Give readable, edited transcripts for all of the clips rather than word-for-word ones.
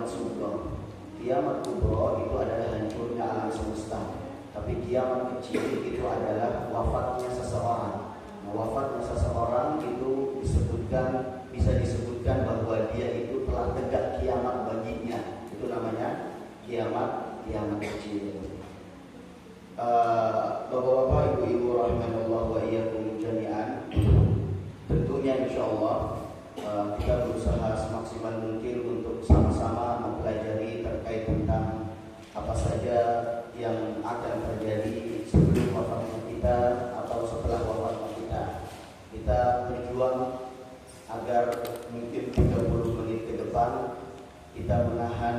kiamat sugro. Kiamat kubro itu adalah hancurnya alam semesta. Tapi kiamat kecil itu adalah wafatnya seseorang. Nah, wafatnya seseorang itu bisa disebutkan bahwa dia itu telah tegak kiamat baginya. Itu namanya kiamat kecil. Bapak-bapak, ibu-ibu rahimanallah wa iyyakum jami'an. Tentunya insyaallah kita berusaha semaksimal mungkin untuk sama-sama mempelajari terkait tentang apa saja yang akan terjadi sebelum wafatnya kita atau setelah wafatnya kita. Kita berjuang agar mungkin 30 menit ke depan kita menahan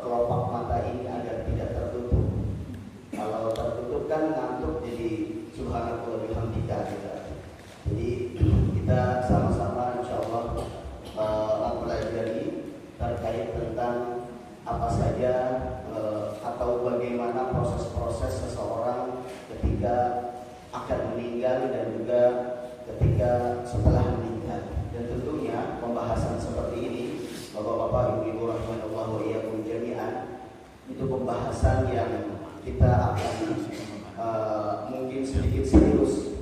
kelopak mata ini agar tidak tertutup. Kalau tertutup kan ngantuk, jadi subhanallah bihamdika gitu. Jadi kita sama-sama insyaallah mempelajari terkait tentang apa saja atau bagaimana proses-proses seseorang ketika akan meninggal dan juga ketika setelah meninggal. Dan tentunya pembahasan seperti ini, Bapak-bapak, ibu-ibu rahimanallah wa iyyakum jami'an, itu pembahasan yang kita akan mungkin sedikit serius,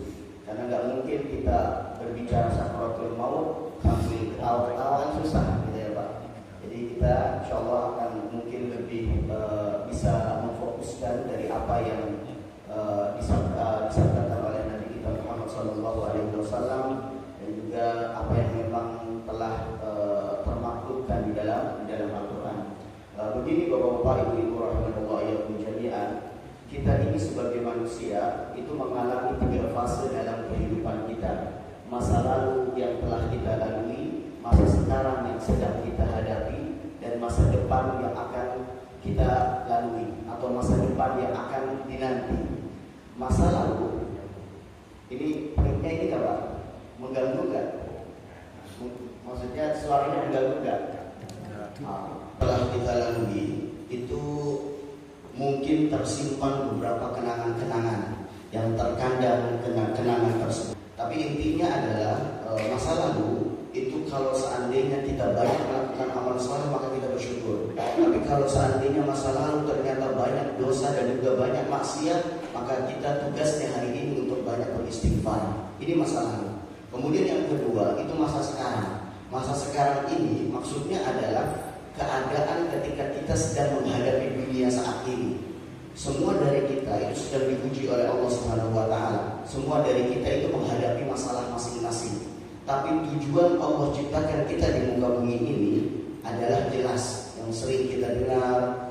karena nggak mungkin kita berbicara sakaratul maut sambil ketawa-ketawa, susah gitu ya Pak. Jadi kita insyaallah akan mungkin lebih bisa memfokuskan dari apa yang disabdakan oleh Nabi kita Muhammad SAW dan juga apa yang memang telah termaktubkan di dalam Al-Quran. Begini Bapak-bapak, ibu-ibu rahimanallah iyyakum jami'an, kita ini sebagai manusia itu mengalami 3 fase dalam kehidupan kita. Masa lalu yang telah kita lalui, masa sekarang yang sedang kita hadapi, dan masa depan yang akan kita lalui atau masa depan yang akan dinanti. Masa lalu ini perutnya ini apa? Mengganggu nggak? Maksudnya suaranya mengganggu nggak? Setelah kita lalui itu mungkin tersimpan beberapa kenangan-kenangan yang terkandang kenangan tersebut. Tapi intinya adalah masa lalu itu kalau seandainya kita banyak melakukan amal saleh maka kita bersyukur. Tapi kalau seandainya masa lalu ternyata banyak dosa dan juga banyak maksiat, maka kita tugasnya hari ini untuk banyak beristighfar. Ini masa lalu. Kemudian yang kedua itu masa sekarang. Masa sekarang ini maksudnya adalah keadaan ketika kita sedang menghadapi dunia saat ini. Semua dari kita itu sedang diuji oleh Allah Subhanahu wa taala. Semua dari kita itu menghadapi masalah masing-masing. Tapi tujuan Allah ciptakan kita di muka bumi ini adalah jelas, yang sering kita dengar,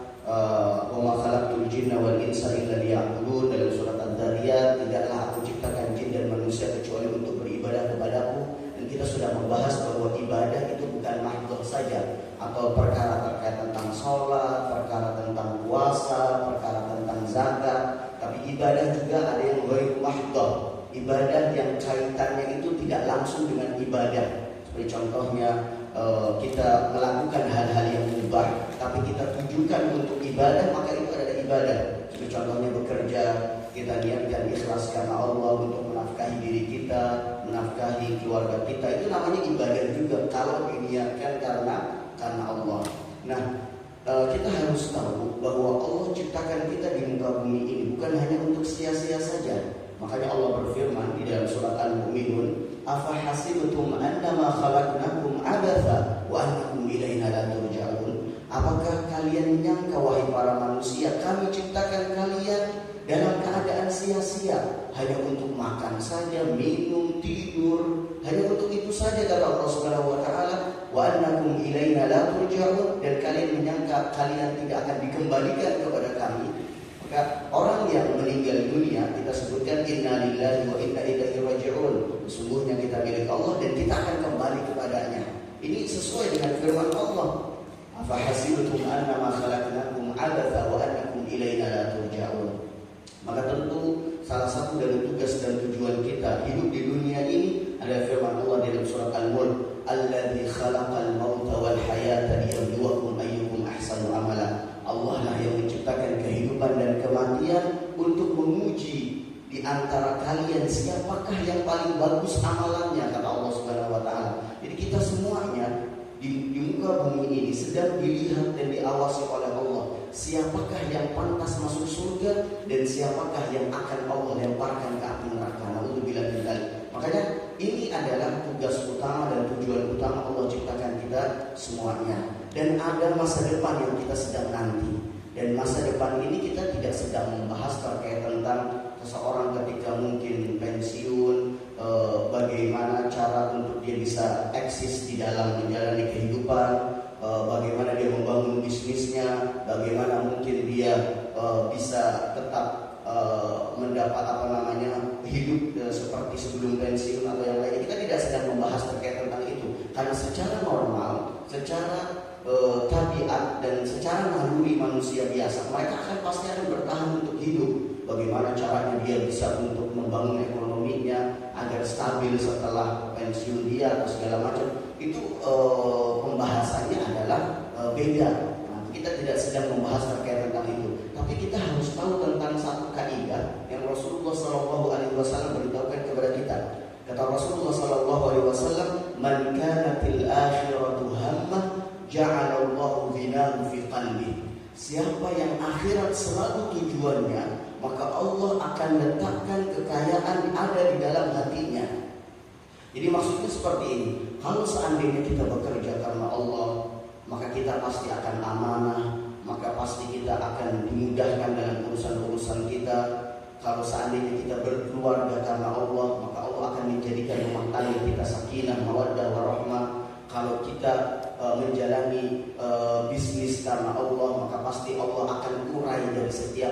wa ma khalaqtul jinna wal insa illa liya'budun, dalam surat Ad-Dzariyat, tidaklah aku ciptakan jin dan manusia kecuali untuk beribadah kepadaku. Dan kita sudah membahas bahwa ibadah itu bukan mahdhah saja, atau perkara terkait tentang sholat, perkara tentang puasa, perkara tentang zakat. Tapi ibadah juga ada yang ghairu mahdhah, ibadah yang kaitannya itu tidak langsung dengan ibadah. Seperti contohnya kita melakukan hal-hal yang mubah, tapi kita tujukan untuk ibadah, maka itu adalah ibadah. Seperti contohnya bekerja, kita niatkan ikhlas karena Allah untuk menafkahi diri kita, menafkahi keluarga kita, itu namanya ibadah juga kalau diniatkan karena Allah. Nah, kita harus tahu bahwa Allah ciptakan kita di muka bumi ini bukan hanya untuk sia-sia saja. Makanya Allah berfirman di dalam surat Al-Mu'minun, "Afa hasibtum annama khalaqnakum abatha wa annakum ilaina la turja'un?" Apakah kalian menyangka wahai para manusia, kami ciptakan kalian dalam keadaan sia-sia, hanya untuk makan saja, minum, tidur, hanya untuk itu saja kata Allah Subhanahu wa taala, "Wa annakum ilaina la turja'un," dan kalian menyangka kalian tidak akan dikembalikan kepada kami. Maka orang yang meninggal dunia kita sebutkan inna lillahi wa inna ilaihi raji'un. Sesungguhnya kita milik Allah dan kita akan kembali kepadanya. Ini sesuai dengan firman Allah. Afa hasibtum annama khalaqnakum abatha wa annakum ilaina la turja'un. Maka tentu salah satu dari tugas dan tujuan kita hidup di dunia ini adalah firman Allah di dalam surat Al-Mulk, "Alladzi khalaqal mauta wal hayata liyabluwakum ayyukum ahsanu amala." Allah lah yang menciptakan kehidupan dan kematian untuk menguji di antara kalian siapakah yang paling bagus amalannya, kata Allah Subhanahu wa taala. Jadi kita semuanya di muka bumi ini sedang dilihat dan diawasi oleh Allah. Siapakah yang pantas masuk surga dan siapakah yang akan Allah lemparkan ke api neraka. Naudzubillah min dzalik. Makanya ini adalah tugas utama dan tujuan utama Allah ciptakan kita semuanya. Dan ada masa depan yang kita sedang nanti. Dan masa depan ini kita tidak sedang membahas terkait tentang seseorang ketika mungkin pensiun, bagaimana cara untuk dia bisa eksis di dalam menjalani kehidupan, bagaimana dia membangun bisnisnya, bagaimana mungkin dia bisa tetap mendapat hidup seperti sebelum pensiun atau yang lain. Kita tidak sedang membahas terkait tentang itu, karena secara normal, secara tabiat dan secara naluri manusia biasa, mereka pasti akan bertahan untuk hidup. Bagaimana caranya dia bisa untuk membangun ekonominya agar stabil setelah pensiun dia atau segala macam. Itu pembahasannya adalah beda. Nah, kita tidak sedang membahas terkait tentang itu, tapi kita harus tahu tentang satu kaidah yang Rasulullah SAW beritahukan kepada kita. Kata Rasulullah SAW, "Man kanatil akhiratu hammah, ja'alallahu ghinahu fi qalbi." Siapa yang akhirat selalu tujuannya, maka Allah akan letakkan kekayaan ada di dalam hatinya. Jadi maksudnya seperti ini. Kalau seandainya kita bekerja karena Allah, maka kita pasti akan amanah, maka pasti kita akan dimudahkan dalam urusan-urusan kita. Kalau seandainya kita berkeluarga karena Allah, maka Allah akan menjadikan rumah tangga kita sakinah, mawaddah, warahmah. Kalau kita menjalani bisnis karena Allah, maka pasti Allah akan kurai dari setiap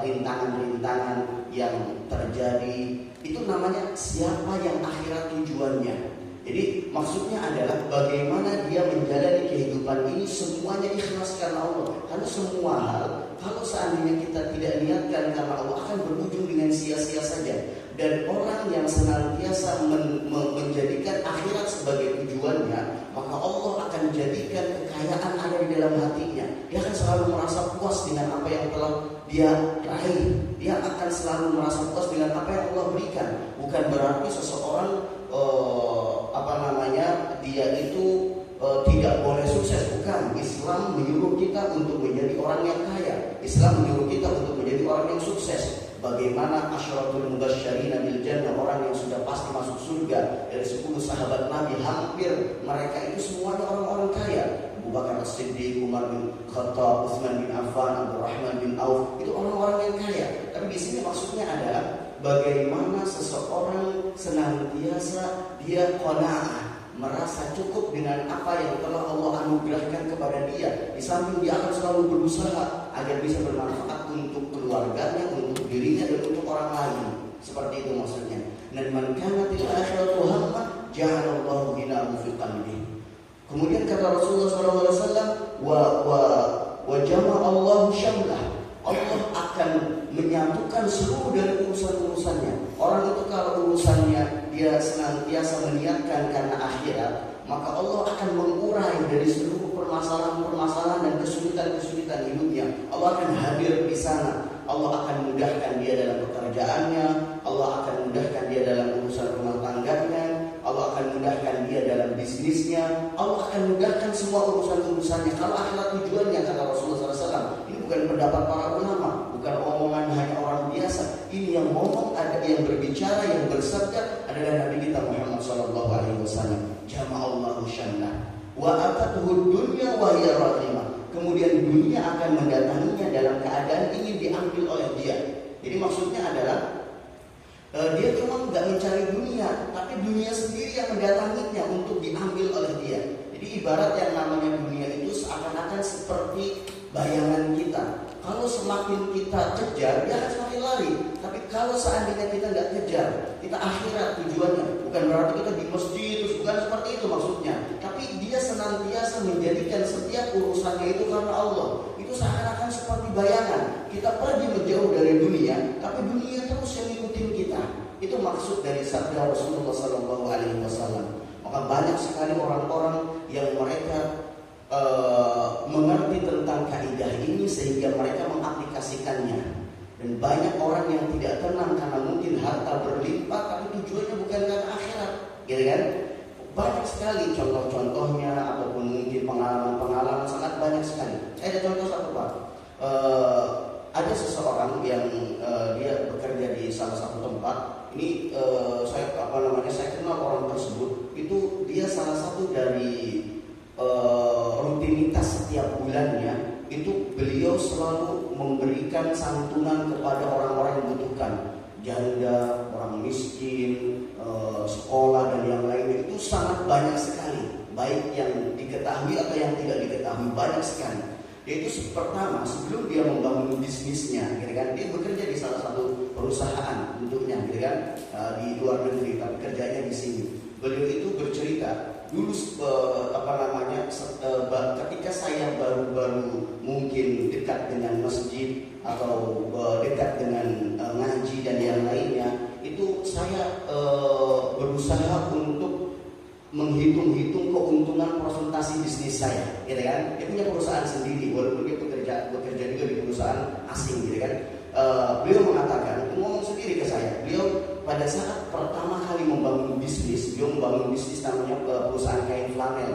rintangan-rintangan yang terjadi. Itu namanya siapa yang akhirat tujuannya. Jadi maksudnya adalah bagaimana dia menjalani kehidupan ini semuanya ikhlas karena Allah. Karena semua hal kalau seandainya kita tidak niatkan karena Allah akan berujung dengan sia-sia saja. Dan orang yang senantiasa menjadikan akhirat sebagai tujuannya, maka Allah akan jadikan kekayaan ada di dalam hatinya. Dia akan selalu merasa puas dengan apa yang telah dia raih. Dia akan selalu merasa puas dengan apa yang Allah berikan. Bukan berarti seseorang dia itu tidak boleh sukses. Bukan. Islam menyuruh kita untuk menjadi orang yang kaya. Islam menyuruh kita untuk menjadi orang yang sukses. Bagaimana asyaratul mubasysyirina bil jannah, orang yang sudah pasti masuk surga dari 10 sahabat Nabi, hampir mereka itu semuanya orang-orang kaya. Abu Bakar As-Siddiq, Umar bin Khattab, Utsman bin Affan, Abdurrahman bin Auf, itu orang-orang yang kaya. Tapi di sini maksudnya adalah bagaimana seseorang senantiasa dia qanaah, merasa cukup dengan apa yang telah Allah anugerahkan kepada dia. Di samping dia akan selalu berusaha agar bisa bermanfaat untuk keluarganya, untuk dirinya dan untuk orang lain. Seperti itu maksudnya. Dan man kanatil akhiratu hamma, ja'alallahu ghinahu fi qalbi. Kemudian kata Rasulullah SAW, wa jama'allahu syamlah. Allah akan menyatukan seluruh dari urusan-urusannya. Orang itu kalau urusannya dia senantiasa meniatkan karena akhirat, maka Allah akan mengurai dari seluruh permasalahan-permasalahan dan kesulitan-kesulitan hidupnya. Allah akan hadir di sana. Allah akan mudahkan dia dalam pekerjaannya. Allah akan mudahkan dia dalam urusan rumah tangganya. Allah akan mudahkan dia dalam bisnisnya. Allah akan mudahkan semua urusan-urusannya. Kalau akhirat tujuannya, kata Rasulullah SAW, ini bukan pendapat para ulama, bukan omongan hanya orang biasa. Ini yang ngomong, ada yang berbicara, yang bersabda adalah Nabi kita Muhammad SAW. Jama'allahu syamlah wa atatuhu dunya wa hiya raghimah. Kemudian dunia akan mendatanginya dalam keadaan ingin diambil oleh dia. Jadi maksudnya adalah dia cuma nggak mencari dunia, tapi dunia sendiri yang mendatanginya untuk diambil oleh dia. Jadi ibarat yang namanya dunia itu seakan-akan seperti bayangan kita. Kalau semakin kita kejar, dia akan semakin lari. Tapi kalau seandainya kita nggak kejar, kita akhirat tujuannya. Bukan berarti kita di masjid, terus bukan seperti itu maksudnya. Tapi dia senantiasa menjadikan setiap urusannya itu karena Allah. Itu seakan-akan seperti bayangan. Kita pergi menjauh dari dunia, tapi dunia terus yang ngikutin kita. Itu maksud dari sabda Rasulullah SAW. Maka banyak sekali orang-orang yang mereka mengerti tentang kaidah ini sehingga mereka mengaplikasikannya. Dan banyak orang yang tidak tenang karena mungkin harta berlimpah tapi tujuannya bukan karena akhirat, gitu kan? banyak sekali contoh-contohnya ataupun mungkin pengalaman-pengalaman sangat banyak sekali. Saya ada contoh satu Pak. Ada seseorang yang dia bekerja di salah satu tempat. Ini saya kenal orang tersebut. Itu dia salah satu dari rutinitas setiap bulannya itu beliau selalu memberikan santunan kepada orang-orang yang membutuhkan, janda, orang miskin, sekolah dan yang lainnya. Itu sangat banyak sekali, baik yang diketahui atau yang tidak diketahui, banyak sekali. Yaitu pertama, sebelum dia membangun bisnisnya, gitu kan, dia bekerja di salah satu perusahaan bentuknya, gitu kan, di luar negeri, tapi kerjanya di sini. Beliau itu bercerita dulu ketika saya baru mungkin dekat dengan masjid atau dekat dengan ngaji dan yang lainnya, itu saya berusaha untuk menghitung-hitung keuntungan presentasi bisnis saya, gitu kan. Dia punya perusahaan sendiri, walaupun dia bekerja juga di perusahaan asing, gitu kan. Beliau mengatakan, ngomong sendiri ke saya, beliau pada saat pertama kali membangun bisnis, beliau membangun bisnis namanya perusahaan kain flanel,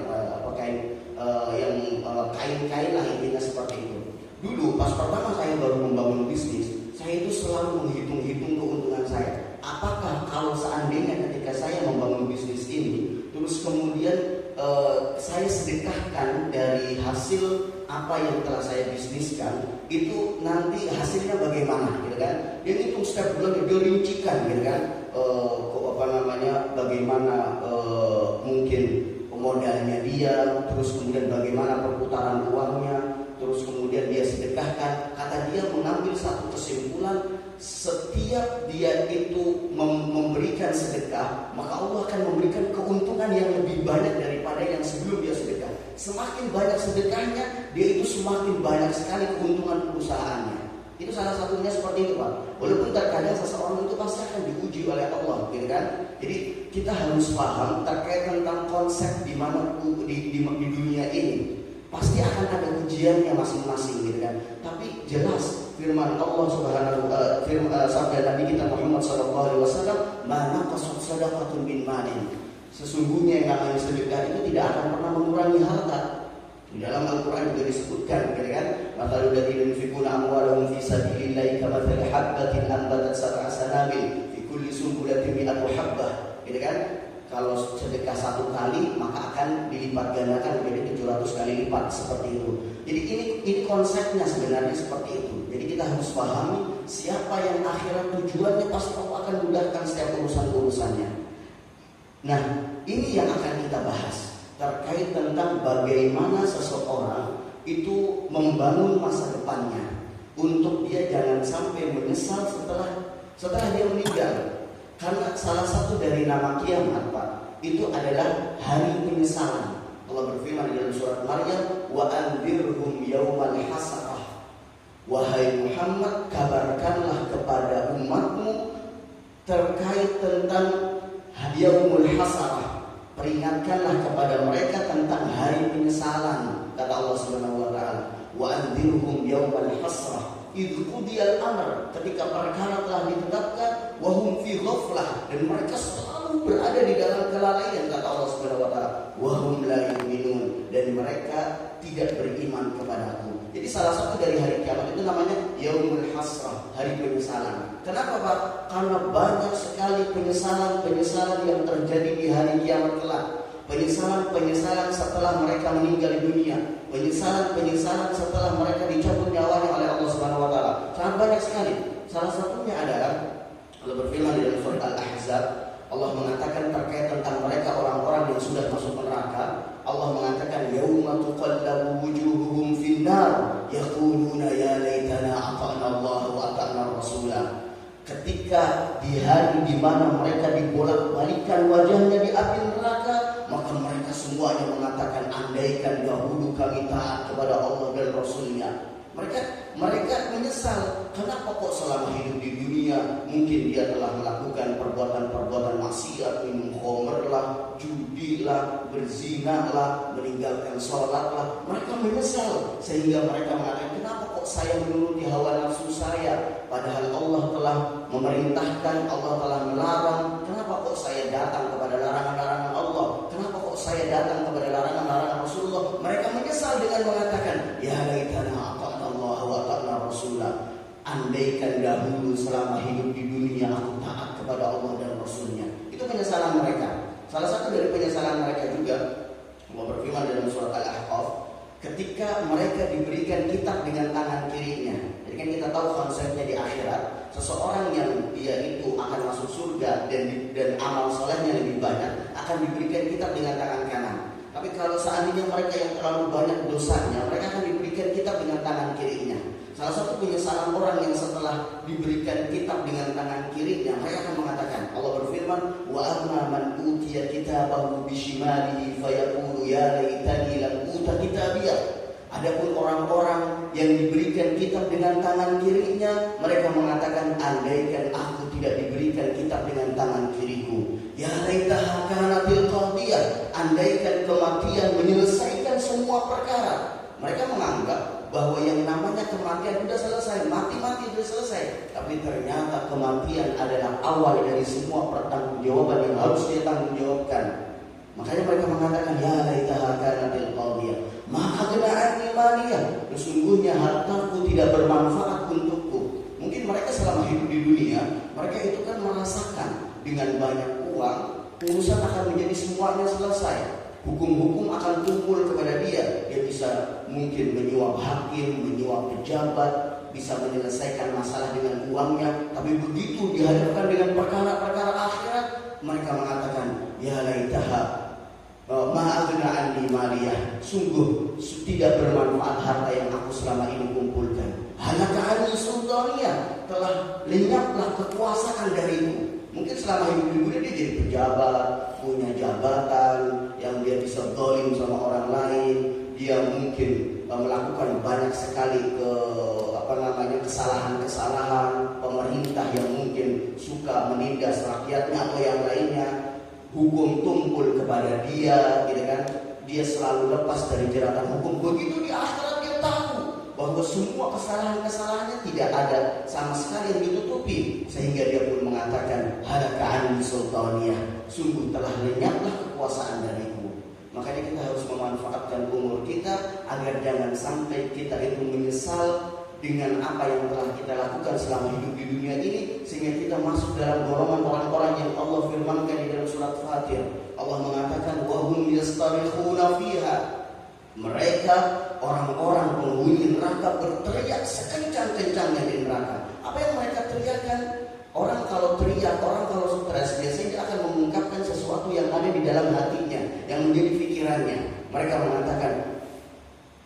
kain-kain lah intinya seperti itu. Dulu pas pertama saya baru membangun bisnis, saya itu selalu menghitung-hitung keuntungan saya. Apakah kalau seandainya ketika saya membangun bisnis ini, terus kemudian saya sedekahkan dari hasil apa yang telah saya bisniskan, itu nanti hasilnya bagaimana, gitu kan? Dia hitung setiap bulan, dia rincikan, gitu kan? Bagaimana mungkin modalnya dia, terus kemudian bagaimana perputaran uangnya, terus kemudian dia sedekahkan. Kata dia mengambil satu kesimpulan, setiap dia itu memberikan sedekah, maka Allah akan memberikan keuntungan yang lebih banyak daripada yang sebelum dia sedekah. Semakin banyak sedekahnya, dia itu semakin banyak sekali keuntungan perusahaannya. Itu salah satunya seperti itu Pak. Walaupun terkadang seseorang itu pasti akan diuji oleh Allah, gitu kan? Jadi kita harus paham terkait tentang konsep di mana di dunia ini pasti akan ada ujiannya masing-masing, gitu kan? Tapi jelas firman Allah Subhanahu wa taala, sabda Nabi kita Muhammad sallallahu alaihi wasallam, "Ma naqasat shadaqatun min malin." Sesungguhnya yang namanya sedekah itu tidak akan pernah mengurangi harta. Di dalam Al-Quran juga disebutkan, gitu kan? Mathalul ladzina yunfiquna amwalahum fi sabilillahi kamathali habbatin anbatat sab'a sanabil fi kulli sunbulatin mi'atu habbah, gitu kan? Kalau sedekah satu kali maka akan dilipat gandakan menjadi 700 kali lipat, seperti itu. Jadi ini konsepnya sebenarnya seperti itu. Jadi kita harus pahami siapa yang akhirat tujuannya, pasti Allah akan mudahkan setiap urusan-urusannya. Nah, ini yang akan kita bahas terkait tentang bagaimana seseorang itu membangun masa depannya untuk dia jangan sampai menyesal setelah dia meninggal. Karena salah satu dari nama kiamat Pak, itu adalah hari penyesalan. Allah berfirman di dalam surat Maryam, wa anzirhum yaumal hasarah. Wahai Muhammad, kabarkanlah kepada umatmu terkait tentang yaumul hasarah. Peringatkanlah kepada mereka tentang hari penyesalan, kata Allah Subhanahu wa taala. Wa anzirhum yaumal hasrah idz qudiyal amr, ketika perkara telah ditetapkan, wa hum fi ghaflah, dan mereka selalu berada di dalam kelalaian, kata Allah Subhanahu wa taala. Wa hum la yu'minun, dan mereka tidak beriman kepadaku. Jadi salah satu dari hari kiamat itu namanya yaumul hasrah, hari penyesalan. Kenapa Pak? Karena banyak sekali penyesalan-penyesalan yang terjadi di hari kiamat kelak. Penyesalan-penyesalan setelah mereka meninggal dunia, penyesalan-penyesalan setelah mereka dicabut nyawanya oleh Allah Subhanahu wa taala. Sangat banyak sekali. Salah satunya adalah Allah berfirman di dalam surat Al-Ahzab, Allah mengatakan terkait tentang mereka orang-orang yang sudah masuk neraka. Allah mengatakan yauma tuqallabu wujuhuhum finnar yaquluna ya laitana ata'na Allah wa ata'na Rasulah. Ketika di hari di mana mereka dibolak-balikan wajahnya di api neraka, maka mereka semuanya mengatakan, andaikan dahulu kami taat kepada Allah dan Rasulnya. Mereka menyesal. Kenapa kok selama hidup di dunia mungkin dia telah melakukan perbuatan-perbuatan maksiat, minum khamr lah, judi lah, berzina lah, meninggalkan sholat lah. Mereka menyesal sehingga mereka mengatakan, kenapa kok kok saya menuruti hawa nafsu saya, padahal Allah telah memerintahkan, Allah telah melarang. Kenapa kok saya datang kepada larangan-larangan Allah? Kenapa kok saya datang kepada larangan-larangan Rasulullah? Mereka menyesal dengan mengatakan, ya laitana ata'na Allah wa ata'na Rasulah. Andaikan dahulu selama hidup di dunia aku taat kepada Allah dan Rasulnya. Itu penyesalan mereka. Salah satu dari penyesalan mereka juga, Allah berfirman dalam surat Al-Ahqaf, ketika mereka diberikan kitab dengan tangan kirinya. Jadi kan kita tahu konsepnya di akhirat, seseorang yang dia itu akan masuk surga dan amal solehnya lebih banyak akan diberikan kitab dengan tangan kanan. Tapi kalau seandainya mereka yang terlalu banyak dosanya, mereka akan diberikan kitab dengan tangan kirinya. Salah satu penyesalan orang yang setelah diberikan kitab dengan tangan kirinya, mereka akan mengatakan, Allah berfirman, wa amma man utiya kitabahu bishimalihi fayaqulu ya laitani lam uta kitabiyah. Adapun orang-orang yang diberikan kitab dengan tangan kirinya, mereka mengatakan, andaikan aku tidak diberikan kitab dengan tangan kiriku. Ya laitaha kanatil qadiyah, andaikan kematian menyelesaikan semua perkara. Mereka menganggap bahwa yang namanya kematian sudah selesai, mati-mati sudah selesai. Tapi ternyata kematian adalah awal dari semua pertanggungjawaban yang harus dia tanggung jawabkan. Makanya mereka mengatakan, ya laitaha kanatil qadiyah, ma aghna anni maliyah, sesungguhnya hartaku tidak bermanfaat untukku. Mungkin mereka selama hidup di dunia, mereka itu kan merasakan dengan banyak uang, urusan akan menjadi semuanya selesai. Hukum-hukum akan tumpul kepada dia. Dia bisa mungkin menyuap hakim, menyuap pejabat, bisa menyelesaikan masalah dengan uangnya. Tapi begitu dihadapkan dengan perkara-perkara akhirat, mereka mengatakan, ya laitaha ma aghna anni maliyah, sungguh tidak bermanfaat harta yang aku selama ini kumpulkan. Halaka anni sultaniyah, telah lenyaplah kekuasaan dariku. Mungkin selama hidup di dunia dia jadi pejabat, punya jabatan yang dia bisa zalim sama orang lain. Dia mungkin melakukan banyak sekali kesalahan-kesalahan pemerintah yang mungkin suka menindas rakyatnya atau yang lainnya. Hukum tumpul kepada dia, gitu kan? Dia selalu lepas dari jeratan hukum. Begitu di akhirat dia tahu bahwa semua kesalahan-kesalahannya tidak ada sama sekali yang ditutupi, sehingga dia pun mengatakan, halaka anni sultaniyah, sungguh telah lenyaplah kekuasaan dariku. Makanya kita harus memanfaatkan umur kita agar jangan sampai kita itu menyesal dengan apa yang telah kita lakukan selama hidup di dunia ini, sehingga kita masuk dalam golongan orang-orang yang Allah firmankan di dalam surat Fatir. Allah mengatakan, wa hum yastarikhuna fiha, mereka orang-orang penghuni neraka berteriak sekencang-kencangnya di neraka. Apa yang mereka teriakkan? Orang kalau teriak, orang kalau stres, biasanya dia akan mengungkapkan sesuatu yang ada di dalam hatinya, yang menjadi pikirannya. Mereka mengatakan,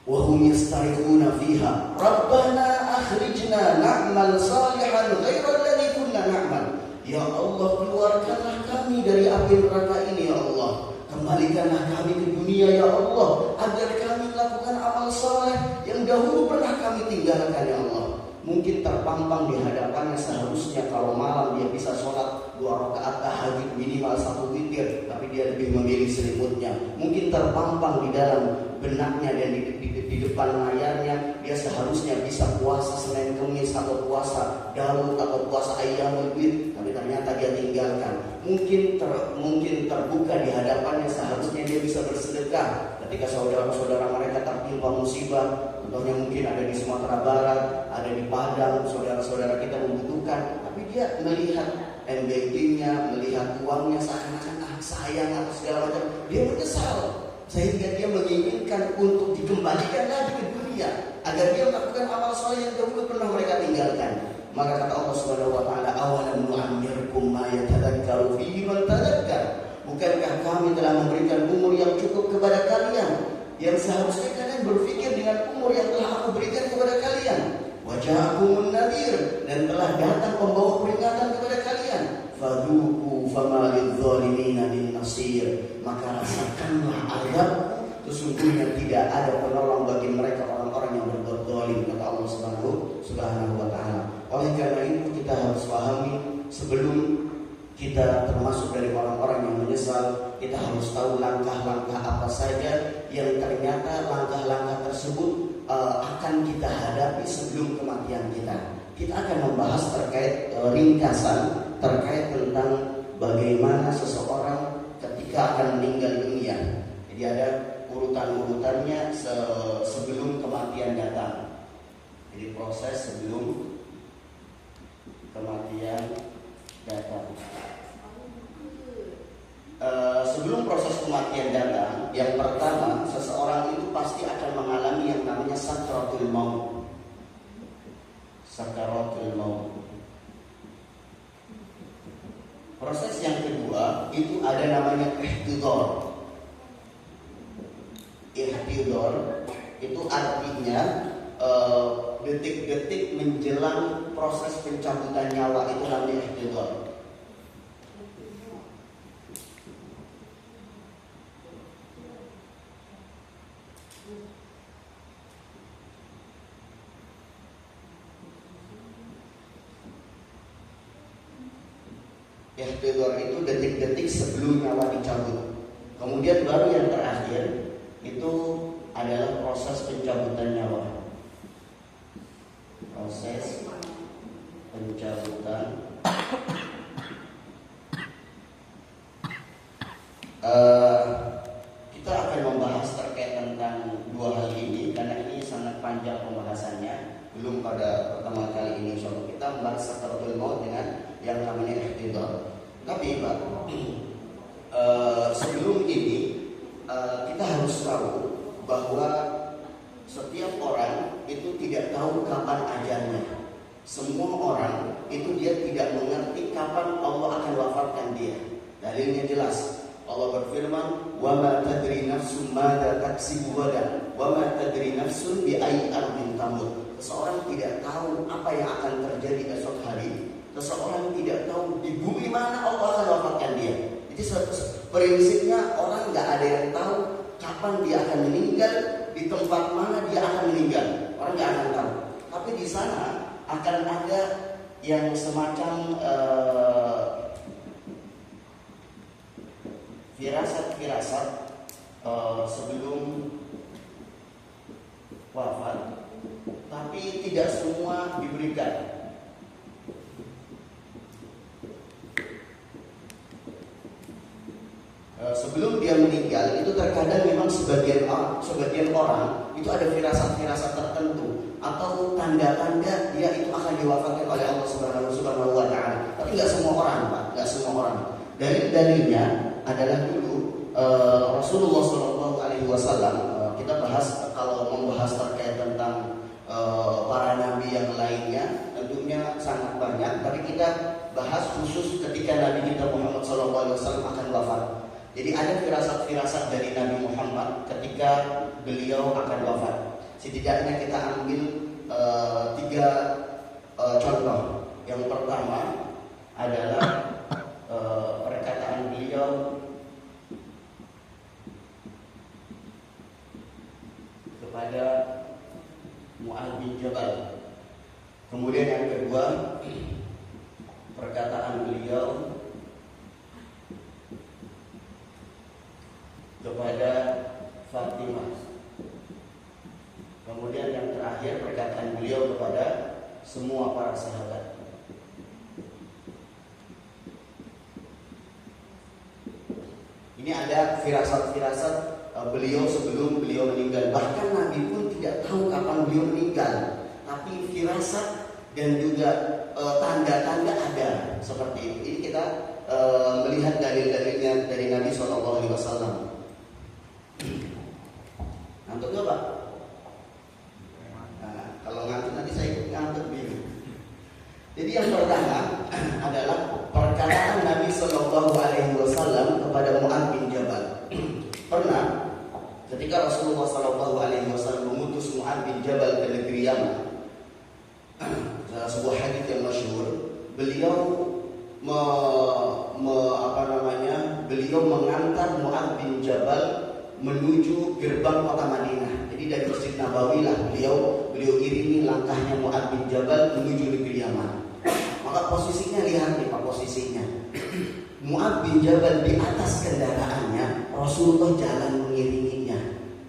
wa hum yastarikhuna fiha rabbana akhrijna na'mal salihan ghairal ladzi kunna na'mal. Ya Allah, keluarkanlah kami dari api neraka ini ya Allah. Kembalikanlah kami ke dunia ya Allah, agar kami melakukan amal saleh yang dahulu pernah kami tinggalkan ya Allah. Mungkin terpampang di hadapannya, seharusnya kalau malam dia bisa sholat 2 rakaat tahajud minimal 1 witir, tapi dia lebih memilih selimutnya. Mungkin terpampang di dalam benaknya dan di depan layarnya, dia seharusnya bisa puasa Senin Kemis atau puasa Daud atau puasa Ayyamul Bid, tapi ternyata dia tinggalkan. Mungkin terbuka di hadapannya, seharusnya dia bisa bersedekah ketika saudara-saudara mereka tertimpa musibah. Contohnya mungkin ada di Sumatera Barat, ada di Padang, saudara-saudara kita membutuhkan, tapi dia melihat MBG-nya, melihat uangnya seakan-akan sayang atau segala macam, dia menyesal, sehingga dia menginginkan untuk dikembalikan lagi ke dunia agar dia melakukan amal soleh yang dahulu pernah mereka tinggalkan. Maka kata Allah Subhanahu wa taala, awalam nu'ammirkum ma yatadakkaru fihi man tadakkar, bukankah kami telah memberikan umur yang cukup kepada kalian, yang seharusnya kalian berpikir dengan umur yang telah aku berikan kepada kalian. Waja'akumun nadhir, dan telah datang pembawa peringatan kepada kalian. Fadhuku fama lidh-dhalimina min nasir, maka rasakanlah azabku, sesungguhnya tidak ada penolong bagi mereka orang-orang yang berbuat zalim, kata Allah Subhanahu wa taala. Oleh karena itu kita harus pahami, sebelum kita termasuk dari orang-orang yang menyesal, kita harus tahu langkah-langkah apa saja yang ternyata langkah-langkah tersebut akan kita hadapi sebelum kematian kita. Kita akan membahas terkait ringkasan terkait tentang bagaimana seseorang ketika akan meninggal dunia. Jadi ada urutan-urutannya sebelum kematian datang. Jadi proses sebelum kematian datang. Sebelum proses kematian datang, yang pertama seseorang itu pasti akan mengalami yang namanya sakratul maut. Sakratul maut. Proses yang kedua itu ada namanya ihtidar. Ihtidar itu artinya detik-detik menjelang proses pencabutan nyawa, itu namanya ihtidar. Ihtidar itu detik-detik sebelum nyawa dicabut. Kemudian baru yang terakhir itu adalah proses pencabutan nyawa. Proses pencabutan kita akan membahas terkait tentang dua hal ini karena ini sangat panjang pembahasannya. Belum pada pertemuan kali ini insyaallah kita membahas sakratul maut dengan yang namanya ihtidar. Tapi Pak, sebelum ini kita harus tahu bahwa setiap orang itu tidak tahu kapan ajalnya. Semua orang itu dia tidak mengerti kapan Allah akan wafatkan dia. Dalilnya jelas. Allah berfirman, "Wa ma tadri nafsun madza taksibu ghadan, wa ma tadri nafsun bi ayyi ardin tamut." Seseorang tidak tahu apa yang akan terjadi esok hari. Seseorang tidak tahu di bumi mana Allah akan wafatkan dia. Jadi prinsipnya orang nggak ada yang tahu kapan dia akan meninggal, di tempat mana dia akan meninggal. Orang nggak akan tahu. Tapi di sana akan ada yang semacam firasat-firasat sebelum wafat, tapi tidak semua diberikan. Sebelum dia meninggal itu terkadang memang sebagian orang itu ada firasat-firasat tertentu atau tanda-tanda dia itu akan diwafatkan oleh Allah Subhanahu wa taala. Tapi nggak semua orang, Pak, nggak semua orang. Dalilnya adalah dulu Rasulullah SAW. Kita bahas kalau membahas terkait tentang para nabi yang lainnya tentunya sangat banyak. Tapi kita bahas khusus ketika Nabi kita Muhammad SAW akan wafat. Jadi ada firasat-firasat dari Nabi Muhammad ketika beliau akan wafat. Setidaknya kita ambil 3 contoh. Yang pertama adalah perkataan beliau kepada Mu'adz bin Jabal. Kemudian yang kedua perkataan beliau kepada Fatimah. Kemudian yang terakhir perkataan beliau kepada semua para sahabat. Ini ada firasat-firasat beliau sebelum beliau meninggal. Bahkan Nabi pun tidak tahu kapan beliau meninggal. Tapi firasat dan juga tanda-tanda ada seperti itu. Ini kita melihat dalil-dalilnya dari Nabi SAW. Ngantuk gak, Pak? Nah, kalau ngantuk nanti saya ikut ngantuk dulu. Jadi yang pertama adalah perkataan Nabi SAW kepada Mu'adz bin Jabal. Pernah ketika Rasulullah SAW mengutus Mu'adz bin Jabal ke negeri Yaman, dalam sebuah hadis yang masyhur, beliau beliau mengantar Mu'adz bin Jabal menuju gerbang kota Madinah. Jadi dari Masjid Nabawi lah beliau iringi langkahnya Mu'adz bin Jabal menuju negeri Yaman. Maka posisinya, lihat nih Pak, posisinya Mu'adz bin Jabal di atas kendaraannya, Rasulullah jalan mengiringinya.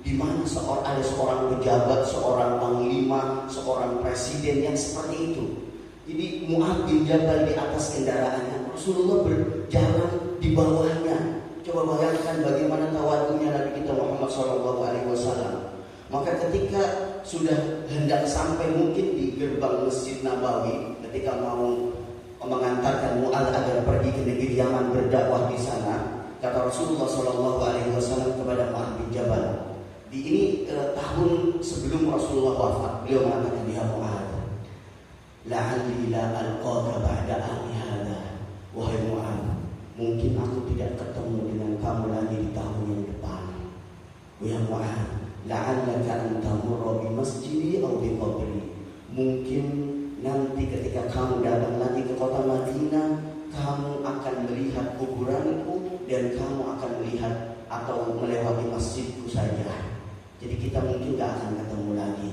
di mana ada seorang pejabat, seorang panglima, seorang presiden yang seperti itu. Jadi Mu'adz bin Jabal di atas kendaraannya, Rasulullah berjalan di bawahnya. Coba bayangkan bagaimana tawadhunya Nabi kita Muhammad SAW. Maka ketika sudah hendak sampai mungkin di gerbang Masjid Nabawi, ketika mau mengantarkan Mu'adz agar pergi ke negeri Yaman berdakwah di sana, kata Rasulullah SAW kepada Mu'adz bin Jabal. Ini tahun sebelum Rasulullah wafat, beliau mengatakan, ya Mu'adz, la'alli la alqaka ba'da ami hadha. Wahai Mu'adz, mungkin aku tidak ketemu dengan kamu lagi di tahun yang depan. Ya Mu'adz, la'allaka an tamurra bi masjidi aw bi qabri. Mungkin nanti ketika kamu datang lagi ke kota Madinah, kamu akan melihat kuburanku dan kamu akan melihat atau melewati masjidku saja. Jadi kita mungkin gak akan ketemu lagi.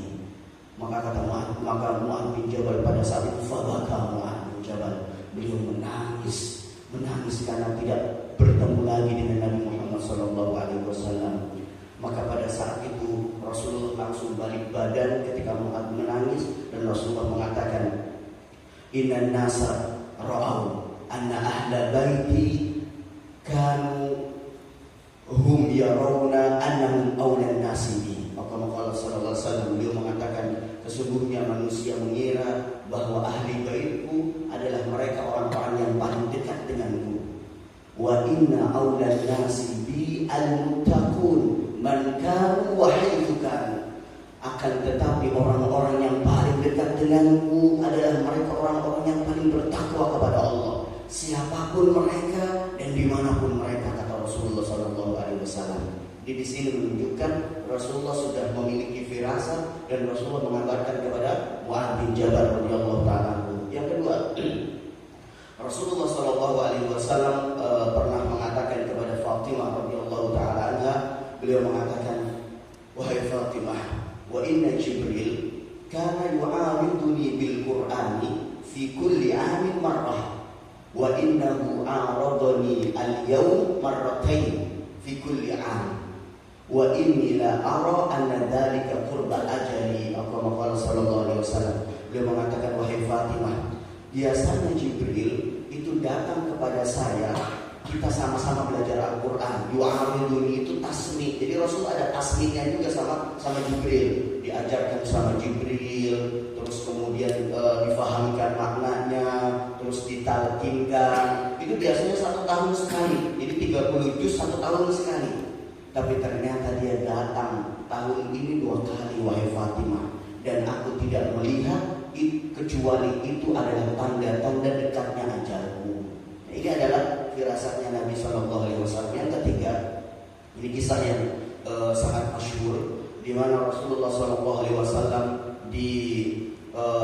Maka Mu'adz bin Jabal pada saat itu, fabaka Mu'adz bin Jabal, beliau menangis karena tidak bertemu lagi dengan Nabi Muhammad SAW. Maka pada saat itu Rasulullah langsung balik badan ketika Mu'adz menangis, dan Rasulullah mengatakan, innan nasa ra'au anna ahla baiti kanu hum yarawna annahum awlan nasibi. Maka Allah sallallahu alaihi wasallam beliau mengatakan, sesungguhnya manusia mengira bahwa ahli baitku adalah mereka orang-orang yang paling dekat denganku. Wa inna awlan nasibi al-muttaqun man kanu wa haythu kanu. Akan tetapi orang-orang yang paling dekat denganku adalah mereka orang-orang yang paling bertakwa kepada Allah, siapapun mereka dan dimanapun mereka, kata Rasulullah SAW. Di sini menunjukkan Rasulullah sudah memiliki firasat, dan Rasulullah mengabarkan kepada Mu'adz bin Jabal radhiyallahu ta'ala. Yang kedua, Rasulullah SAW pernah mengatakan kepada Fatimah radhiyallahu ta'ala anha, beliau mengatakan, wahai Fatimah, wa inna Jibril kana yu'awiduni bil Qur'ani fi kulli 'amin marrah wa innahu a'radani al-yawm marratain fi kulli 'am wa inni la ara anna dhalika qurbal ajali. Rasulullah sallallahu alaihi wasallam beliau mengatakan, wahai Fatimah, biasanya Jibril itu datang kepada saya, kita sama-sama belajar Al-Qur'an. Yu'amiduni itu tasmi. Jadi Rasul ada tasminya juga sama Jibril. Diajarkan sama Jibril, terus kemudian difahamkan maknanya, terus ditalkinkan. Itu biasanya 1 tahun sekali. Jadi 30 juz 1 tahun sekali. Tapi ternyata dia datang tahun ini 2 kali, wahai Fatimah, dan aku tidak melihat kecuali itu adalah tanda-tanda dekatnya ajalku. Nah, ini adalah firasatnya Nabi SAW. Yang ketiga, ini kisah yang sangat masyhur, di mana Rasulullah SAW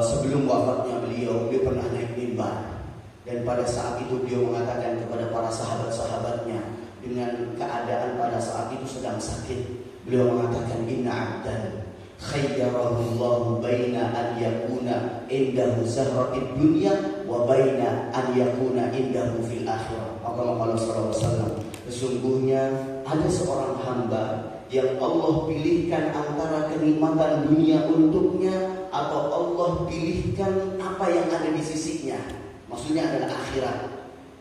sebelum wafatnya beliau pernah naik mimbar, dan pada saat itu beliau mengatakan kepada para sahabat-sahabatnya dengan keadaan pada saat itu sedang sakit. Beliau mengatakan, inna abdan khayyarahullahu baina an yakuna indahu zahratid dunya wa baina an yakuna indahu fil akhirah. Allah SAW, sesungguhnya ada seorang hamba yang Allah pilihkan antara kenikmatan dunia untuknya atau Allah pilihkan apa yang ada di sisinya. Maksudnya adalah akhirat.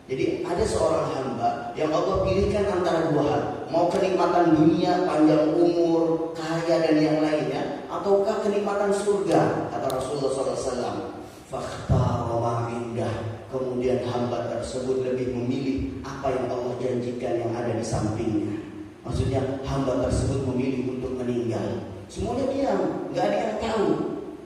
Jadi ada seorang hamba yang Allah pilihkan antara 2 hal, mau kenikmatan dunia, panjang umur, kaya dan yang lainnya, ataukah kenikmatan surga, kata Rasulullah SAW. Fakhtara ma indah. Kemudian hamba tersebut lebih memilih apa yang Allah janjikan yang ada di sampingnya. Maksudnya hamba tersebut memilih untuk meninggal. Semuanya diam, nggak ada yang tahu.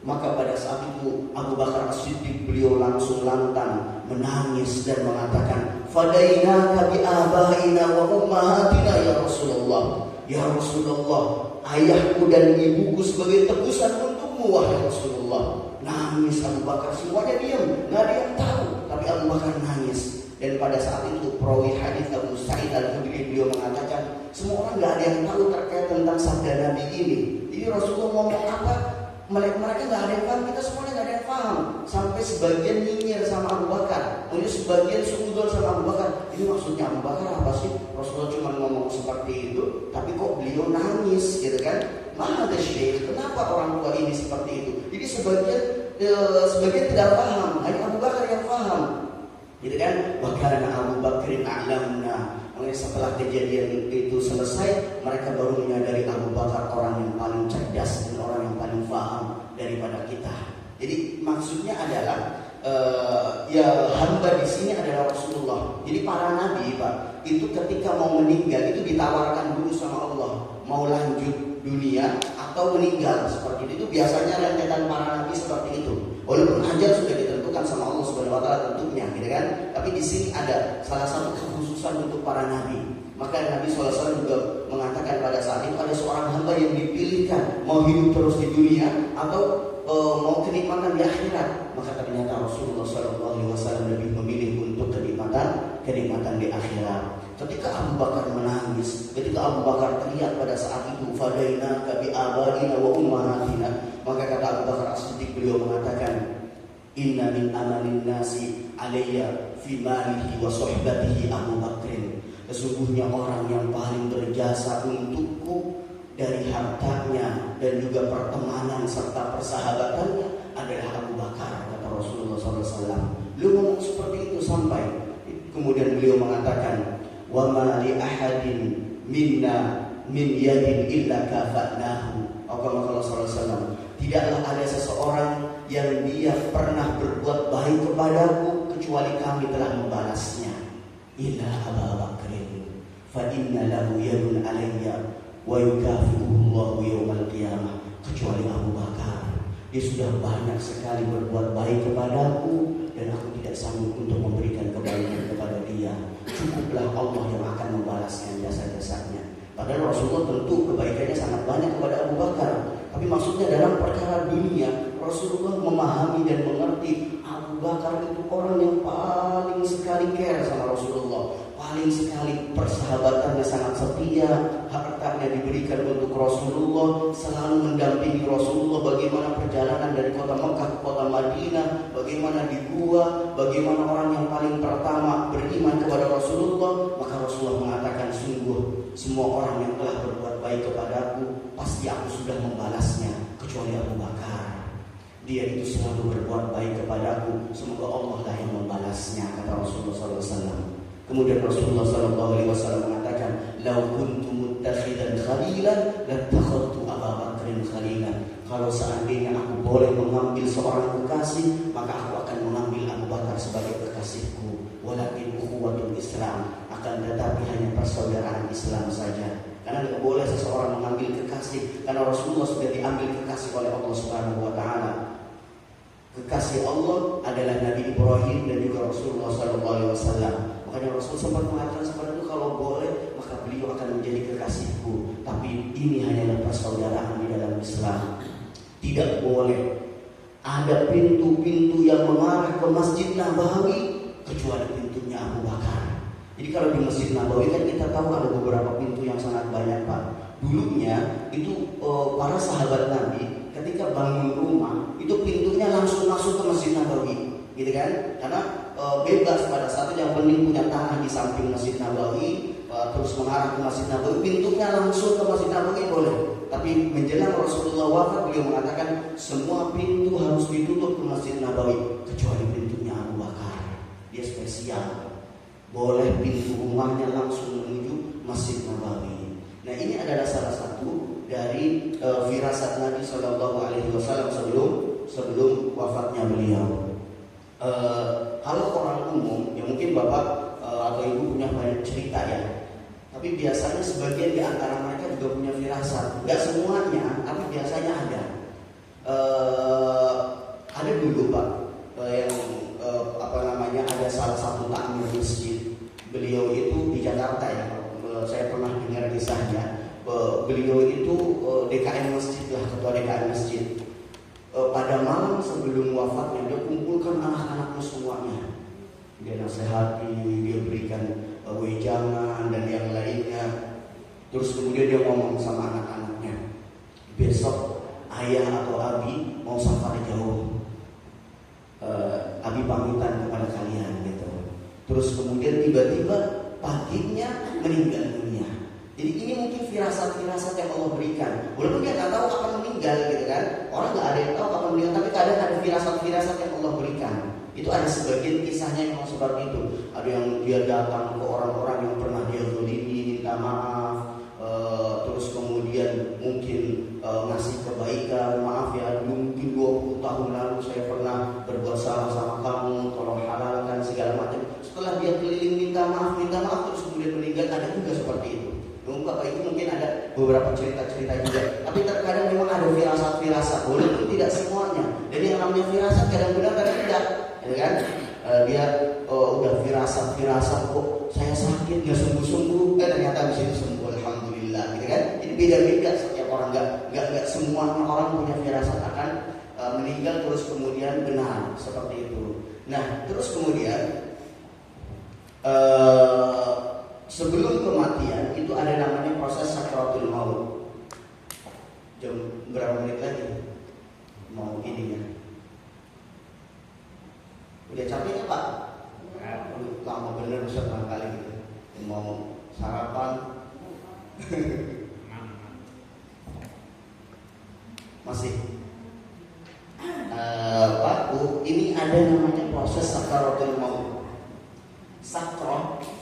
Maka pada saat itu Abu Bakar As-Siddiq beliau langsung lantang menangis dan mengatakan, fadainaka bi abaina wa ummahatina ya Rasulullah. Ya Rasulullah, ayahku dan ibuku sebagai tebusan untukmu wahai Rasulullah. Nangis Abu Bakar, semuanya diam, nggak ada yang tahu, tapi Abu Bakar nangis. Dan pada saat itu perawi hadis Abu Sa'id Al-Khudri beliau mengatakan, semua orang nggak ada yang tahu terkait tentang sabda Nabi ini. Jadi Rasulullah ngomong apa, mereka nggak ada yang paham, kita semuanya nggak ada yang paham. Sampai sebagian nyinyir sama Abu Bakar. Maksudnya sebagian suudzon sama Abu Bakar. Ini maksudnya Abu Bakar apa sih? Rasulullah cuma ngomong seperti itu, tapi kok beliau nangis gitu kan? Mana ada syekh? Kenapa orang tua ini seperti itu? Jadi sebagian tidak paham, hanya Abu Bakar yang paham. Gitu kan? Wa kana Abu Bakrin a'lamna. Setelah kejadian itu selesai, mereka baru menyadari Abu Bakar orang yang paling cerdas dan orang yang paling paham daripada kita. Jadi maksudnya adalah ya hamba di sini adalah Rasulullah. Jadi para nabi, Pak, itu ketika mau meninggal itu ditawarkan dulu sama Allah, mau lanjut dunia atau meninggal seperti itu. Biasanya rentetan para nabi seperti itu. Walaupun ajal sudah ditentukan sama Allah Subhanahu wa taala tentunya, gitu kan? Tapi di sini ada salah satu kekhususan untuk para nabi. Maka Nabi SAW juga mengatakan pada saat itu ada seorang hamba yang dipilihkan mau hidup terus di dunia atau mau kenikmatan di akhirat. Maka ternyata Rasulullah SAW lebih memilih untuk kenikmatan di akhirat. Ketika Abu Bakar menangis, ketika Abu Bakar teriak pada saat itu, fadainaka bi abaina wa ummahatina, maka kata Abu Bakar As-Siddiq, beliau mengatakan, inna min amalin nasi alayya fi malihi wa sohbatihi Abu Bakrin. Sesungguhnya orang yang paling berjasa untukku dari hartanya dan juga pertemanan serta persahabatannya adalah Abu Bakar, kata Rasulullah SAW. Beliau ngomong seperti itu sampai kemudian beliau mengatakan, wa ma li ahadin minna min yadin illa kafa'nahu. Kalau SAW, tidaklah ada seseorang yang dia pernah berbuat baik kepadaku kecuali kami telah membalasnya. Illa Abu Bakrin fa inna lahu yadun alayya wa yukafi'uhu Allahu yawmal qiyamah. Kecuali Abu Bakar, dia sudah banyak sekali berbuat baik kepadaku dan aku tidak sanggup untuk memberikan kebaikan kepada dia. Cukuplah Allah yang akan membalaskan jasa-jasanya. Padahal Rasulullah tentu kebaikannya sangat banyak kepada Abu Bakar, tapi maksudnya dalam perkara dunia Rasulullah memahami dan mengerti Abu Bakar itu orang yang paling sekali care sama Rasulullah, paling sekali persahabatannya sangat setia, hartanya diberikan untuk Rasulullah, selalu mendampingi Rasulullah bagaimana perjalanan dari kota Mekah ke kota Madinah, bagaimana di gua, bagaimana orang yang paling pertama beriman kepada Rasulullah. Maka Rasulullah mengatakan, sungguh semua orang yang telah berbuat baik kepadaku pasti aku sudah membalasnya kecuali Abu Bakar. Dia itu selalu berbuat baik kepadaku, semoga Allah lah yang membalasnya, kata Rasulullah SAW. Kemudian Rasulullah SAW mengatakan, lau kuntu muttakhidan khalilan lattakhadtu Abu Bakrin khalilan. Kalau seandainya aku boleh mengambil seorang kekasih, maka aku akan mengambil Abu Bakar sebagai kekasihku. Walakin ukhuwatul Islam, akan tetapi hanya persaudaraan Islam saja. Karena tidak boleh seseorang mengambil kekasih, karena Rasulullah sudah diambil kekasih oleh Allah Subhanahu wa taala. Kekasih Allah adalah Nabi Ibrahim dan juga Rasulullah SAW. Makanya Rasul sempat mengatakan seperti itu, kalau boleh maka beliau akan menjadi kekasihku. Tapi ini hanyalah persaudaraan di dalam Islam. Tidak boleh ada pintu-pintu yang mengarah ke Masjid Nabawi kecuali pintunya Abu Bakar. Jadi kalau di Masjid Nabawi kan kita tahu ada beberapa pintu yang sangat banyak, Pak. Dulunya itu para sahabat Nabi ketika bangun rumah itu pintunya langsung masuk ke Masjid Nabawi, gitu kan? Karena bebas pada saat itu, yang penting punya tanah di samping Masjid Nabawi, terus mengarah ke Masjid Nabawi, pintunya langsung ke Masjid Nabawi boleh. Tapi menjelang Rasulullah wafat, beliau mengatakan semua pintu harus ditutup ke Masjid Nabawi kecuali pintunya Abu Bakar. Dia spesial, boleh pintu rumahnya langsung menuju Masjid Nabawi. Nah, ini adalah salah satu dari firasat Nabi SAW sebelum wafatnya beliau. Kalau orang umum, ya mungkin bapak atau ibu punya banyak cerita ya. Tapi biasanya sebagian di antara mereka juga punya firasat. Gak semuanya, tapi biasanya ada. Ada dulu Pak, yang ada salah satu takmir masjid. Beliau itu di Jakarta ya. Saya pernah dengar kisahnya. Beliau itu DKM masjid lah, ketua DKM masjid. Pada malam sebelum wafatnya dia kumpulkan anak-anaknya semuanya. Dia nasihati, dia berikan wejangan dan yang lainnya. Terus kemudian dia ngomong sama anak-anaknya, besok ayah atau abi mau safar jauh, abi pamitan kepada kalian gitu. terus kemudian tiba-tiba paginya meninggal dunia. Jadi ini mungkin firasat-firasat yang Allah berikan. Walaupun dia nggak tahu kapan meninggal gitu kan. Orang nggak ada yang tahu kapan meninggal, tapi kadang ada firasat-firasat yang Allah berikan. Itu ada sebagian kisahnya yang seperti itu. Ada yang dia datang ke orang-orang yang pernah dia zalimi, minta maaf, terus kemudian mungkin ngasih kebaikan, maaf ya, mungkin 20 tahun lalu saya pernah berbuat salah sama kamu, tolong halalkan segala macam. Setelah dia keliling minta maaf terus kemudian meninggal, ada juga seperti itu. Bapak Ibu mungkin ada beberapa cerita-cerita juga. Tapi terkadang memang ada firasat-firasat, walaupun tidak semuanya. Jadi yang namanya firasat kadang benar kadang tidak, ya kan? Dia udah firasat kok saya sakit nggak sembuh, ternyata di situ sembuh, alhamdulillah, gitu kan? Jadi beda-beda setiap orang, nggak semuanya orang punya firasat akan meninggal terus kemudian benar seperti itu. Nah terus kemudian sebelum kematian itu ada namanya proses sakratul maut. Jam berapa menit lagi? Mau ini ya? Udah capek ya Pak? Lama bener Ustaz kali gitu. Mau sarapan? Masih? Pak Bu, ini ada namanya proses sakratul maut.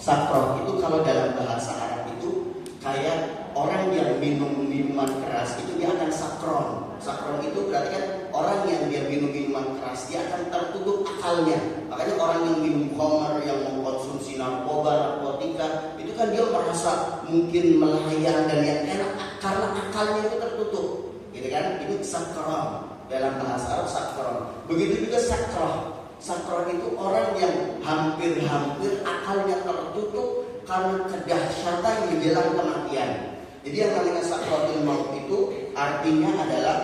Sakroh itu kalau dalam bahasa Arab itu kayak orang yang minum minuman keras itu dia akan sakron. Sakron itu berarti kan orang yang dia minum minuman keras dia akan tertutup akalnya. Makanya orang yang minum khamar, yang mengkonsumsi narkoba, narkotika itu kan dia merasa mungkin melayang dan yang enak karena akalnya itu tertutup, gitu kan? Itu sakron dalam bahasa Arab, sakron. Begitu juga sakroh. Sakron itu orang yang hampir-hampir akalnya tertutup karena kedahsyatan menjelang kematian. Jadi yang namanya sakratul maut itu artinya adalah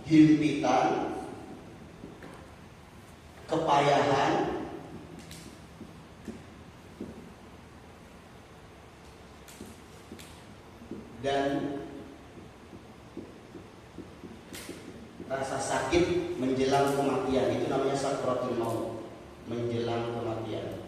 himpitan, kepayahan, dan rasa sakit menjelang kematian. Itu namanya sakratul maut, menjelang kematian.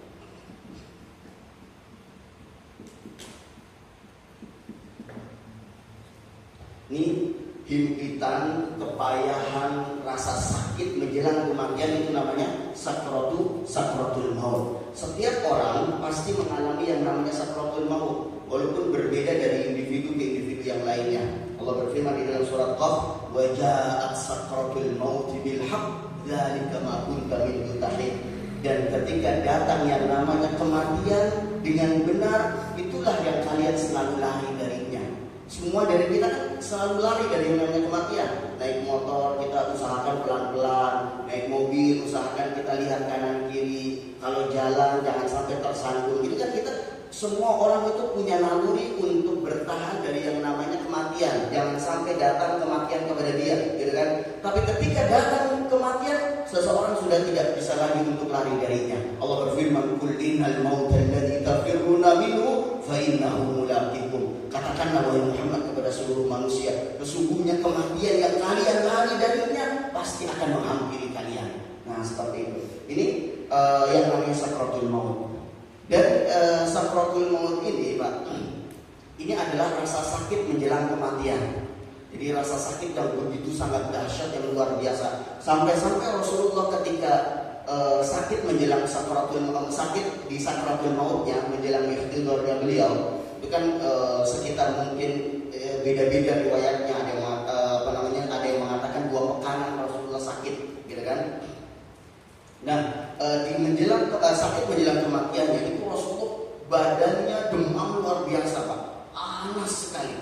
Ini himpitan, kepayahan, rasa sakit menjelang kematian itu namanya sakratul maut. Setiap orang pasti mengalami yang namanya sakratul maut, walaupun berbeda dari individu ke individu yang lainnya. Allah berfirman di dalam surat Qaf, wa ja'at sakratul maut bil haqq dzalika ma kunta minhu tahid. Dan ketika datang yang namanya kematian dengan benar, itulah yang kalian selalu lari darinya. Semua dari kita kan selalu lari dari yang namanya kematian. Naik motor kita usahakan pelan-pelan, naik mobil usahakan kita lihat kanan kiri, kalau jalan jangan sampai tersandung. Itu kan kita semua orang itu punya naluri untuk bertahan dari yang namanya kematian. Jangan sampai datang kematian kepada dia, gitu kan? Tapi ketika datang kematian, seseorang sudah tidak bisa lagi untuk lari darinya. Allah berfirman, "Qul innal mauta alladzi tafirruna minhu fa innahu mulaqikum." Katakanlah wahai Muhammad kepada seluruh manusia, sesungguhnya kematian yang kalian lari darinya pasti akan menghampiri kalian. Nah, seperti itu. Ini yang namanya sakratul maut. Dan sakratul maut ini, Pak, ini adalah rasa sakit menjelang kematian. Jadi rasa sakit yang begitu sangat dahsyat, yang luar biasa. Sampai-sampai Rasulullah ketika sakit menjelang sakit di sakratul mautnya, menjelang ikhtidarnya beliau, itu kan sekitar mungkin beda-beda riwayatnya. Ada yang mengatakan 2 pekanan Rasulullah sakit, gitu kan? Nah, di menjelang sakit menjelang kematiannya itu Rasulullah badannya demam luar biasa, Pak, panas sekali.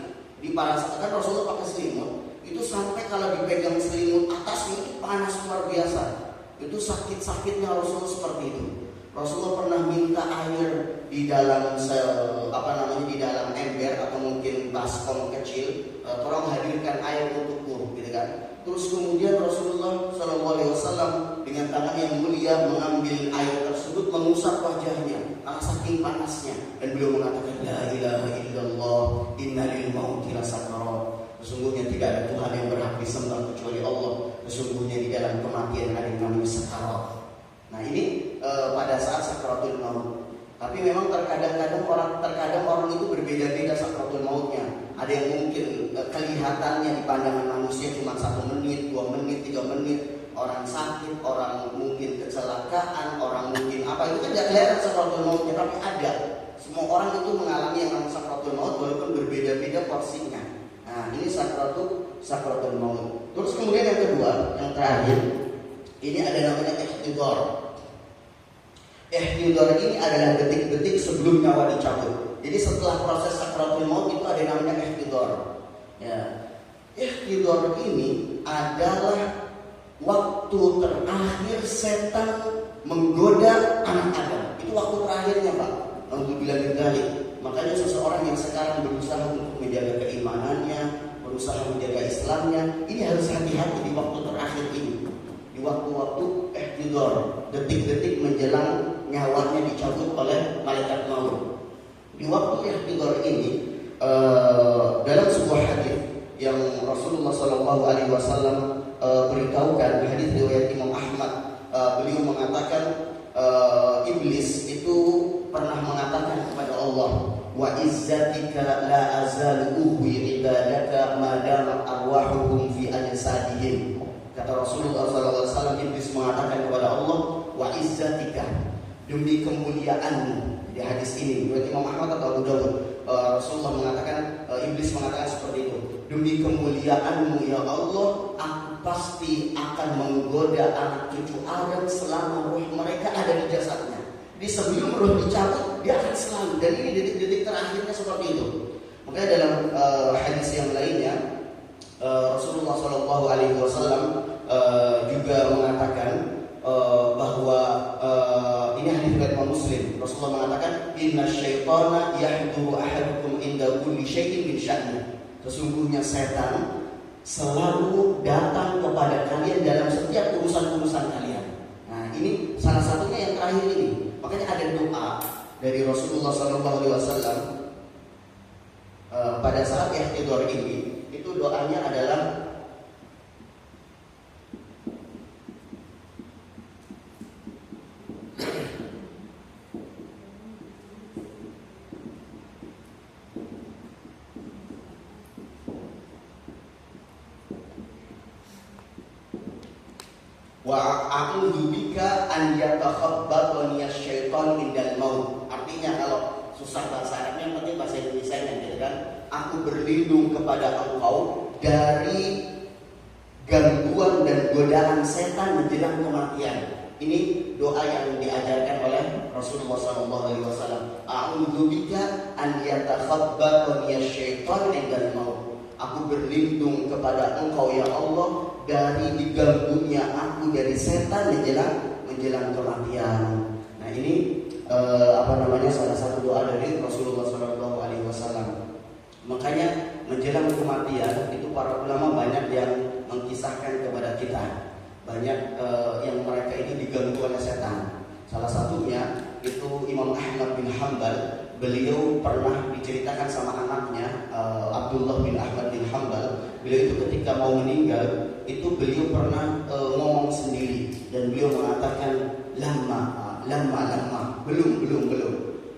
Di para saat kan Rasulullah pakai selimut, itu sampai kalau dipegang selimut atasnya itu panas luar biasa. Itu sakit-sakitnya Rasulullah seperti itu. Rasulullah pernah minta air di dalam di dalam ember atau mungkin baskom kecil, tolong hadirkan air untukku, gitu kan? Terus kemudian Rasulullah SAW dengan tangan yang mulia mengambil air tersebut, mengusap wajahnya karena saking panasnya, dan beliau mengatakan, la ilaha illallah, inna lil mauti lasakarat. Sesungguhnya tidak ada Tuhan yang berhak disembah kecuali Allah. Sesungguhnya di dalam kematian ada yang namanya sakarat. Nah ini pada saat sakaratul maut. Tapi memang terkadang orang itu berbeda-beda sakratul mautnya. Ada yang mungkin kelihatannya di pandangan manusia cuma 1 menit, 2 menit, 3 menit. Orang sakit, orang mungkin kecelakaan, orang mungkin apa, itu kan tidak kelihatan sakratul mautnya, tapi ada. Semua orang itu mengalami yang namanya sakratul maut walaupun berbeda-beda porsinya. Nah, ini sakratul maut. Terus kemudian yang kedua, yang terakhir, ini ada namanya ihtidar. Ihtidar ini adalah detik-detik sebelum nyawa dicabut. Jadi setelah proses sakratul maut itu ada namanya ihtidar. Ya. Ihtidar ini adalah waktu terakhir setan menggoda anak Adam. Itu waktu terakhirnya, Pak. Alhamdulillah bidalik. Makanya seseorang yang sekarang berusaha untuk menjaga keimanannya, berusaha menjaga Islamnya, ini harus hati-hati di waktu terakhir ini. Di waktu-waktu ihtidar, detik-detik menjelang nyawanya dicabut oleh malaikat maut. Di waktu ihtidar ini, dalam sebuah hadis yang Rasulullah SAW beritahukan, di hadis riwayat Imam Ahmad, beliau mengatakan iblis itu pernah mengatakan kepada Allah, wa izzatika la azal uhwi ibadaka ma damat arwahuhum fi ajsadihim. Kata Rasulullah SAW, iblis mengatakan kepada Allah, wa izzatika, demi kemuliaanmu. Di hadis ini riwayat Imam Ahmad atau Abu Dawud, Rasulullah mengatakan, iblis mengatakan seperti itu, demi kemuliaanmu ya Allah, aku pasti akan menggoda anak cucu Adam selama ruh mereka ada di jasadnya. Di sebelum ruh dicabut, dia akan selalu. Dan ini detik-detik terakhirnya seperti itu. Makanya dalam hadis yang lainnya, Rasulullah SAW juga mengatakan bahwa ini hadis riwayat Muslim. Rasulullah mengatakan, inna syaitana yahduru ahadukum inda kulli syai'in min sya'ni. Sesungguhnya setan selalu datang kepada kalian dalam setiap urusan-urusan kalian. Nah, ini salah satunya yang terakhir ini. Makanya ada doa dari Rasulullah SAW pada saat ihtidar ini. Itu doanya adalah wa a'udzu bika an yatakhabbatani asy-syaitan indal maut. Artinya kalau susah bahasa Arabnya, yang penting bahasa Indonesianya gitu kan. Aku berlindung kepada engkau dari gangguan dan godaan setan menjelang kematian. Ini doa yang diajarkan oleh Rasulullah SAW. A'udzu bika an yatakhabbatani asy-syaitan indal maut. Aku berlindung kepada engkau ya Allah dari diganggunya aku dari setan menjelang kematian. Nah, ini salah satu doa dari Rasulullah SAW. Makanya menjelang kematian itu para ulama banyak yang mengkisahkan kepada kita, banyak yang mereka ini diganggu oleh setan. Salah satunya itu Imam Ahmad bin Hanbal. Beliau pernah diceritakan sama anaknya Abdullah bin Ahmad bin Hanbal. Beliau itu ketika mau meninggal itu beliau pernah ngomong sendiri dan beliau mengatakan lama belum.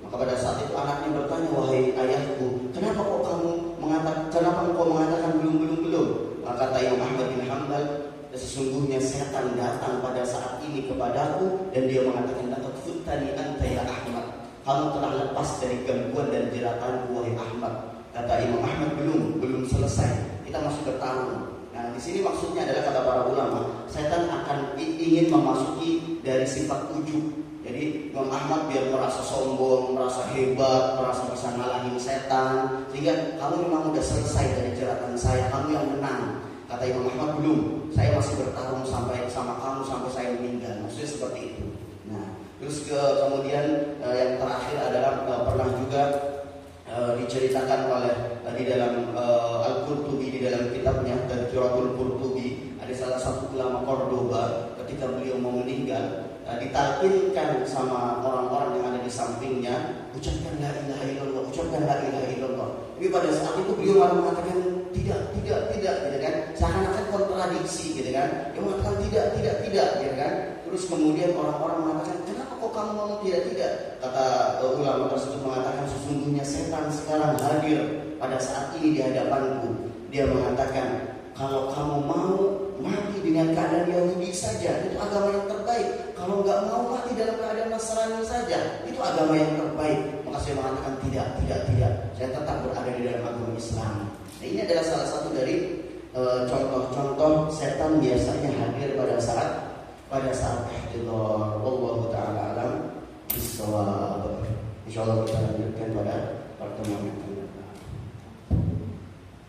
Maka pada saat itu anaknya bertanya, wahai ayahku, kenapa engkau mengatakan belum? Maka kata Imam Ahmad bin Hanbal, sesungguhnya setan datang pada saat ini kepadaku dan dia mengatakan, laqad anta ya Ahmad, kamu telah lepas dari gangguan dan jeratanku wahai Ahmad. Kata Imam Ahmad, belum selesai, kita masih bertarung. Nah, di sini maksudnya adalah kata para ulama, setan akan ingin memasuki dari sifat ujub. Jadi Imam Ahmad biar merasa sombong, merasa hebat, merasa bisa ngalahin setan, sehingga kamu memang udah selesai dari jeratan saya, kamu yang menang. Kata Imam Ahmad, belum, saya masih bertarung sampai sama kamu sampai saya meninggal. Maksudnya seperti itu. Nah, terus kemudian yang terakhir adalah pernah juga diceritakan oleh di dalam Al-Qurtubi, di dalam kitabnya Tadhkiratul Qurtubi, ada salah satu ulama Cordoba ketika beliau mau meninggal ditalkinkan sama orang-orang yang ada di sampingnya, ucapkan la ilaha illallah. Tapi pada saat itu beliau malah mengatakan tidak, gitu kan? Seakan-akan kontradiksi, gitu kan? Dia mengatakan tidak, gitu kan? Terus kemudian orang-orang mengatakan, kenapa kok kok kamu ngomong tidak? Kata ulama tersebut mengatakan, sesungguhnya setan sekarang hadir pada saat ini di hadapanku. Dia mengatakan, kalau kamu mau mati dengan keadaan Yahudi saja, itu agama yang terbaik. Kalau nggak mau mati dalam keadaan Nasrani saja, itu agama yang terbaik. Maka saya mengatakan tidak. Saya tetap berada di dalam agama Islam. Nah, ini adalah salah satu dari contoh-contoh setan biasanya hadir pada saat ihtidar. Wallahu ta'ala alam bissawab. Insyaallah kita lanjutkan pada pertemuan yang akan datang.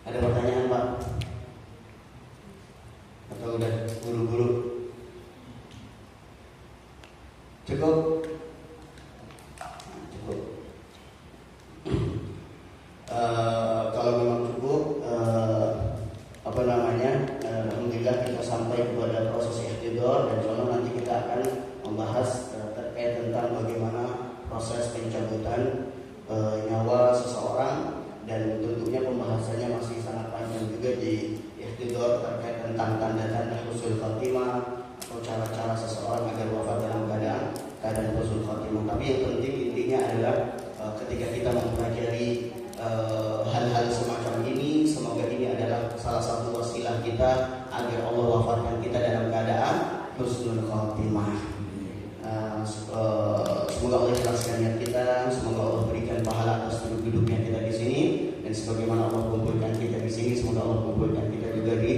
Ada pertanyaan, Pak? Atau udah buru-buru? Cukup? Cukup. Kalau memang cukup, alhamdulillah kita sampai kepada proses ihtidar, dan insyaallah nanti kita akan membahas terkait tentang bagaimana proses pencabutan nyawa seseorang, dan tentunya pembahasannya masih sangat panjang juga di ihtidar terkait tentang tanda-tanda husnul khatimah atau cara-cara seseorang agar wafat dalam keadaan husnul khatimah. Tapi yang penting intinya adalah ketika kita mempelajari hal-hal semacam ini, semoga ini adalah salah satu wasilah kita agar Allah wafatkan kita dalam keadaan husnul khatimah. Semoga Allah ikhlaskan niat kita, semoga Allah berikan pahala atas duduknya kita di sini, dan sebagaimana Allah kumpulkan kita di sini, semoga Allah kumpulkan kita juga di